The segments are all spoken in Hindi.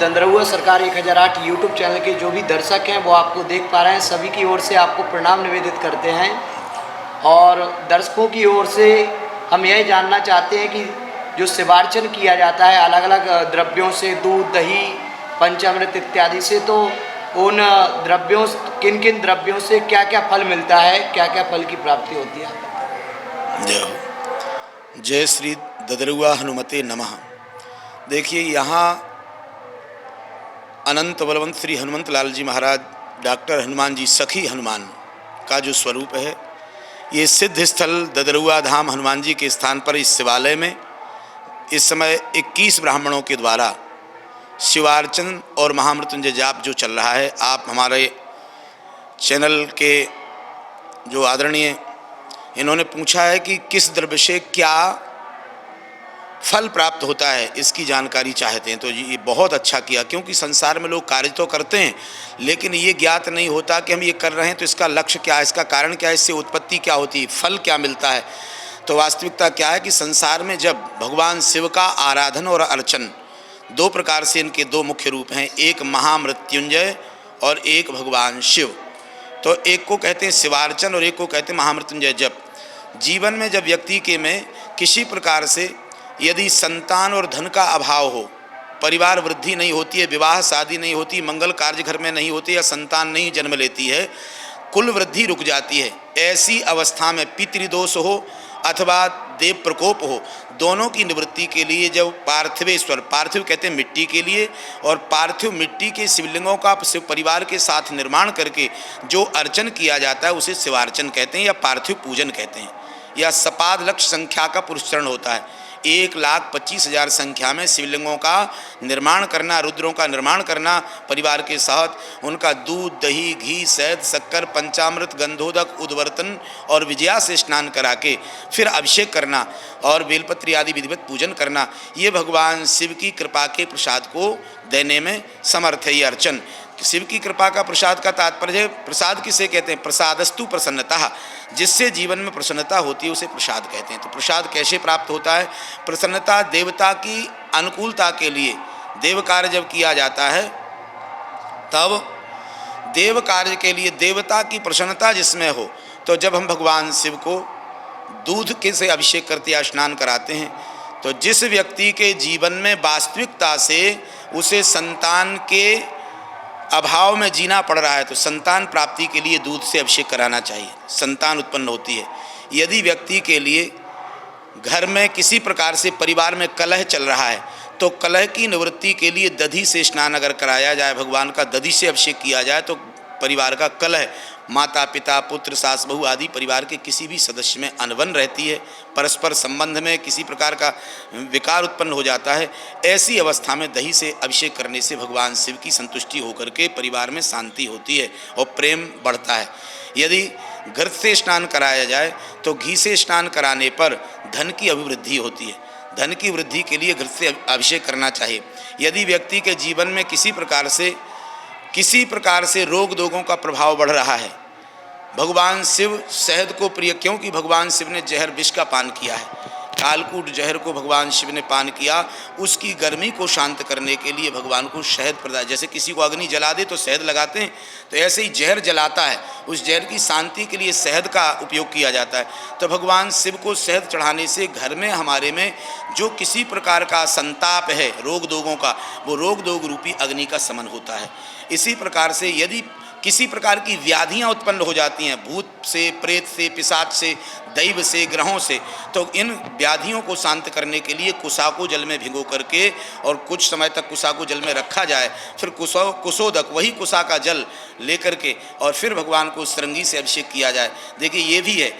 दंदरहुआ सरकार 1008 यूट्यूब चैनल के जो भी दर्शक हैं वो आपको देख पा रहे हैं, सभी की ओर से आपको प्रणाम निवेदित करते हैं। और दर्शकों की ओर से हम यह जानना चाहते हैं कि जो शिवार्चन किया जाता है अलग अलग द्रव्यों से, दूध, दही, पंचामृत इत्यादि से, तो उन द्रव्यों, किन किन द्रव्यों से क्या क्या फल मिलता है, क्या क्या फल की प्राप्ति होती है? जय श्री ददरुआ हनुमते नमः। देखिए, यहाँ अनंत बलवंत श्री हनुमंत लाल जी महाराज, डॉक्टर हनुमान जी, सखी हनुमान का जो स्वरूप है, ये सिद्ध स्थल ददरुआ धाम हनुमान जी के स्थान पर इस शिवालय में इस समय 21 ब्राह्मणों के द्वारा शिवार्चन और महामृत्युंजय जाप जो चल रहा है। आप हमारे चैनल के जो आदरणीय, इन्होंने पूछा है कि किस द्रव्य से क्या फल प्राप्त होता है, इसकी जानकारी चाहते हैं। तो ये बहुत अच्छा किया, क्योंकि संसार में लोग कार्य तो करते हैं लेकिन ये ज्ञात नहीं होता कि हम ये कर रहे हैं तो इसका लक्ष्य क्या है, इसका कारण क्या है, इससे उत्पत्ति क्या होती है, फल क्या मिलता है। तो वास्तविकता क्या है कि संसार में जब भगवान शिव का आराधन और अर्चन, दो प्रकार से इनके दो मुख्य रूप हैं, एक महामृत्युंजय और एक भगवान शिव। तो एक को कहते हैं शिवार्चन और एक को कहते हैं महामृत्युंजय जप। जीवन में जब व्यक्ति के में किसी प्रकार से यदि संतान और धन का अभाव हो, परिवार वृद्धि नहीं होती है, विवाह शादी नहीं होती, मंगल कार्य घर में नहीं होती, या संतान नहीं जन्म लेती है, कुल वृद्धि रुक जाती है, ऐसी अवस्था में पितृदोष हो अथवा देव प्रकोप हो, दोनों की निवृत्ति के लिए जब पार्थिवेश्वर, पार्थिव कहते हैं मिट्टी के लिए, और पार्थिव मिट्टी के शिवलिंगों का शिव परिवार के साथ निर्माण करके जो अर्चन किया जाता है उसे शिवार्चन कहते हैं या पार्थिव पूजन कहते हैं। या सपाद लक्ष्य संख्या का पुरस्करण होता है। 1,25,000 संख्या में शिवलिंगों का निर्माण करना, रुद्रों का निर्माण करना, परिवार के साथ उनका दूध, दही, घी, शहद, शक्कर, पंचामृत, गंधोदक, उद्वर्तन और विजया से स्नान करा के फिर अभिषेक करना और बेलपत्री आदि विधिवत पूजन करना, ये भगवान शिव की कृपा के प्रसाद को देने में समर्थ है। ये अर्चन शिव की कृपा का प्रसाद का तात्पर्य, प्रसाद किसे कहते हैं? प्रसादस्तु प्रसन्नता, जिससे जीवन में प्रसन्नता होती है उसे प्रसाद कहते हैं। तो प्रसाद कैसे प्राप्त होता है? प्रसन्नता, देवता की अनुकूलता के लिए देव कार्य जब किया जाता है तब देव कार्य के लिए देवता की प्रसन्नता जिसमें हो, तो जब हम भगवान शिव को दूध के से अभिषेक करते या स्नान कराते हैं, तो जिस व्यक्ति के जीवन में वास्तविकता से उसे संतान के अभाव में जीना पड़ रहा है, तो संतान प्राप्ति के लिए दूध से अभिषेक कराना चाहिए, संतान उत्पन्न होती है। यदि व्यक्ति के लिए घर में किसी प्रकार से परिवार में कलह चल रहा है, तो कलह की निवृत्ति के लिए दधी से स्नान अगर कराया जाए, भगवान का दधी से अभिषेक किया जाए, तो परिवार का कलह, माता पिता, पुत्र, सास बहू आदि परिवार के किसी भी सदस्य में अनबन रहती है, परस्पर संबंध में किसी प्रकार का विकार उत्पन्न हो जाता है, ऐसी अवस्था में दही से अभिषेक करने से भगवान शिव की संतुष्टि होकर के परिवार में शांति होती है और प्रेम बढ़ता है। यदि घृत से स्नान कराया जाए तो घी से स्नान कराने पर धन की अभिवृद्धि होती है, धन की वृद्धि के लिए घृत से अभिषेक करना चाहिए। यदि व्यक्ति के जीवन में किसी प्रकार से रोग दोगों का प्रभाव बढ़ रहा है, भगवान शिव शहद को प्रिय, क्योंकि भगवान शिव ने जहर विष का पान किया है, कालकूट जहर को भगवान शिव ने पान किया, उसकी गर्मी को शांत करने के लिए भगवान को शहद प्रदान, जैसे किसी को अग्नि जला दे तो शहद लगाते हैं, तो ऐसे ही जहर जलाता है, उस जहर की शांति के लिए शहद का उपयोग किया जाता है। तो भगवान शिव को शहद चढ़ाने से घर में हमारे में जो किसी प्रकार का संताप है रोग दोगों का, वो रोग दोग रूपी अग्नि का समन होता है। इसी प्रकार से यदि किसी प्रकार की व्याधियां उत्पन्न हो जाती हैं, भूत से, प्रेत से, पिशाच से, दैव से, ग्रहों से, तो इन व्याधियों को शांत करने के लिए कुसा को जल में भिगो करके और कुछ समय तक कुसा को जल में रखा जाए, फिर कुसोदक, वही कुसा का जल लेकर के और फिर भगवान को श्रृंगी से अभिषेक किया जाए। देखिए, ये भी है,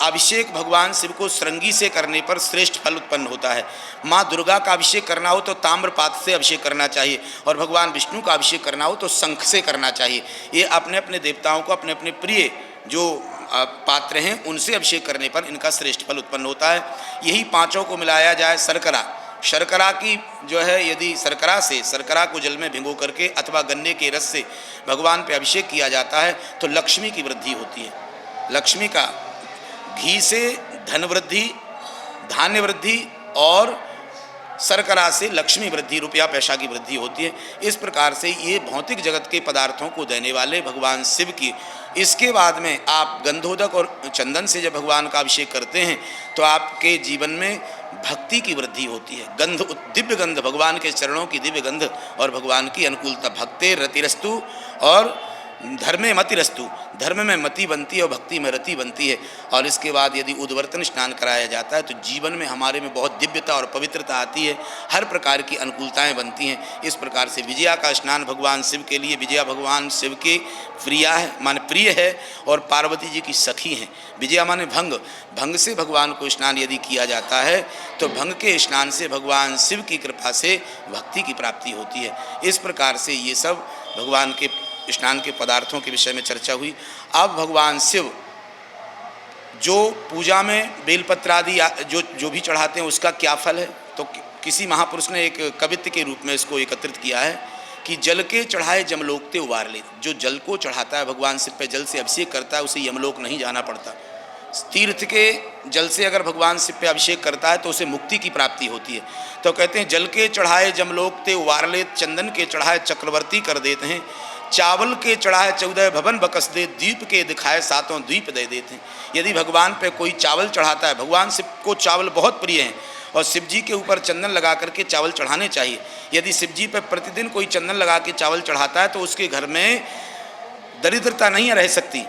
अभिषेक भगवान शिव को श्रृंगी से करने पर श्रेष्ठ फल उत्पन्न होता है। माँ दुर्गा का अभिषेक करना हो तो ताम्रपात्र से अभिषेक करना चाहिए, और भगवान विष्णु का अभिषेक करना हो तो शंख से करना चाहिए। ये अपने अपने देवताओं को अपने अपने प्रिय जो पात्र हैं उनसे अभिषेक करने पर इनका श्रेष्ठ फल उत्पन्न होता है। यही पांचों को मिलाया जाए, शर्करा की जो है, यदि शर्करा को जल में भिगो करके अथवा गन्ने के रस से भगवान पे अभिषेक किया जाता है तो लक्ष्मी की वृद्धि होती है। लक्ष्मी का घी से धन वृद्धि, धान्य वृद्धि और शर्करा से लक्ष्मी वृद्धि, रुपया पैसा की वृद्धि होती है। इस प्रकार से ये भौतिक जगत के पदार्थों को देने वाले भगवान शिव की। इसके बाद में आप गंधोदक और चंदन से जब भगवान का अभिषेक करते हैं तो आपके जीवन में भक्ति की वृद्धि होती है। गंध, दिव्य गंध, भगवान के चरणों की दिव्य गंध और भगवान की अनुकूलता। भक्ते रतिरस्तु और धर्मे मतिरस्तु, धर्म में मति बनती है और भक्ति में रति बनती है। और इसके बाद यदि उद्वर्तन स्नान कराया जाता है तो जीवन में हमारे में बहुत दिव्यता और पवित्रता आती है, हर प्रकार की अनुकूलताएं बनती हैं। इस प्रकार से विजया का स्नान भगवान शिव के लिए, विजया भगवान शिव के प्रिया है, माने प्रिय है और पार्वती जी की सखी हैं। विजया माने भंग, भंग से भगवान को स्नान यदि किया जाता है तो भंग के स्नान से भगवान शिव की कृपा से भक्ति की प्राप्ति होती है। इस प्रकार से ये सब भगवान के स्नान के पदार्थों के विषय में चर्चा हुई। अब भगवान शिव जो पूजा में बेलपत्र आदि जो भी चढ़ाते हैं उसका क्या फल है, तो किसी महापुरुष ने एक कवित्व के रूप में इसको एकत्रित किया है कि जल के चढ़ाए जमलोक ते उबार ले। जो जल को चढ़ाता है भगवान शिव पे, जल से अभिषेक करता है, उसे यमलोक नहीं जाना पड़ता। तीर्थ के जल से अगर भगवान शिव पे अभिषेक करता है तो उसे मुक्ति की प्राप्ति होती है। तो कहते हैं जल के चढ़ाए जमलोक ते उबार ले, चंदन के चढ़ाए चक्रवर्ती कर देते हैं, चावल के चढ़ाए 14 भवन बकस दे, द्वीप के दिखाए 7 द्वीप दे देते हैं। यदि भगवान पे कोई चावल चढ़ाता है, भगवान शिव को चावल बहुत प्रिय हैं और शिव जी के ऊपर चंदन लगा करके चावल चढ़ाने चाहिए। यदि शिव जी पे प्रतिदिन कोई चंदन लगा के चावल चढ़ाता है तो उसके घर में दरिद्रता नहीं रह सकती।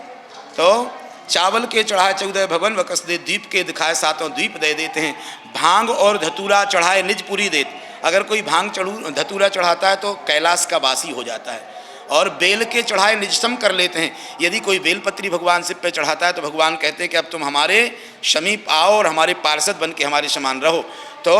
तो चावल के चढ़ाए 14 भवन बकस दे, द्वीप के दिखाए 7 द्वीप दे देते हैं। भांग और धतूरा चढ़ाए निजपुरी देत। अगर कोई भांग धतूरा चढ़ाता है तो कैलाश का वासी हो जाता है। और बेल के चढ़ाए निजसम कर लेते हैं। यदि कोई बेलपत्री भगवान शिव पे चढ़ाता है तो भगवान कहते हैं कि अब तुम हमारे समीप आओ और हमारे पार्षद बन के हमारे समान रहो। तो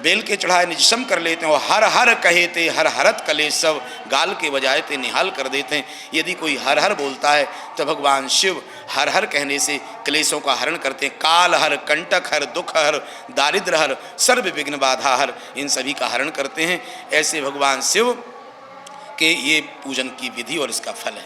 बेल के चढ़ाए निजसम कर लेते हैं। और हर हर कहे ते हर हरत कलेश सब, गाल के बजाय ते निहाल कर देते हैं। यदि कोई हर हर बोलता है तो भगवान शिव हर हर कहने से क्लेशों का हरण करते हैं। काल हर, कंटक हर, दुख हर, दारिद्र हर, सर्व विघ्न बाधा हर, इन सभी का हरण करते हैं। ऐसे भगवान शिव के ये पूजन की विधि और इसका फल है।